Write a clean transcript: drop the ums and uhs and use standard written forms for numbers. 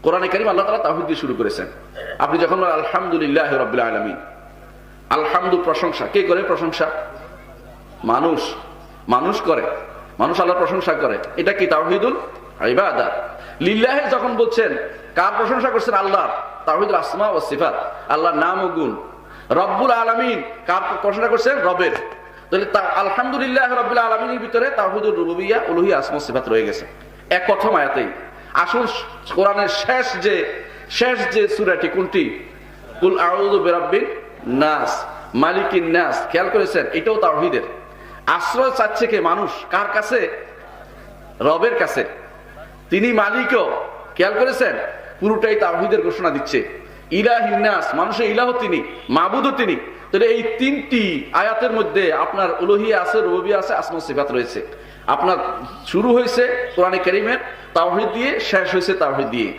কোরআনে কারীম আল্লাহ তাআলা তাওহীদ দিয়ে শুরু করেছেন। আপনি যখন বলেন আলহামদুলিল্লাহি রাব্বিল আলামিন, আলহামদু প্রশংসা, কে করে প্রশংসা? মানুষ। মানুষ করে, মানুষ আল্লাহর প্রশংসা করে। এটা কি তাওহীদুল ইবাদাত। লিল্লাহি যখন বলছেন, কার প্রশংসা করছেন? আল্লাহর। তাওহীদুল আসমা ওয়াস সিফাত, আল্লাহর নাম ও গুণ। রব্বুল আলামিন, কার প্রশংসা করছেন? রবের। তাহলে আলহামদুলিল্লাহি রাব্বিল আলামিনের ভিতরে তাওহীদুর রুবুবিয়্যা, উলুহিয়্যা, আসমা ওয়াস সিফাত রয়ে গেছে এক প্রথম আয়াতেই। আসল কোরআনের শেষ যে সূরাটি কোনটি? কুল আউযু বিরাব্বিন নাস, মালিকিন নাস। খেয়াল করেছেন? এটাও তাওহীদের। আশ্রয় চাচ্ছে কে? মানুষ। কার কাছে? রবের কাছে। তিনি মালিকও। খেয়াল করেছেন? পুরোটাই তাওহীদের ঘোষণা দিচ্ছে। ইলাহিন নাস, মানুষের ইলাহ তিনি, মাবুদও তিনি। তাহলে এই তিনটি আয়াতের মধ্যে আপনার উলুহিয়্যা আছে, রুবুবিয়্যা আছে, আসমা ওয়াস সিফাত রয়েছে। আপনার শুরু হয়েছে কোরআনে কারীমের তাওহীদ দিয়ে, শেষ হয়েছে তাওহীদ দিয়ে।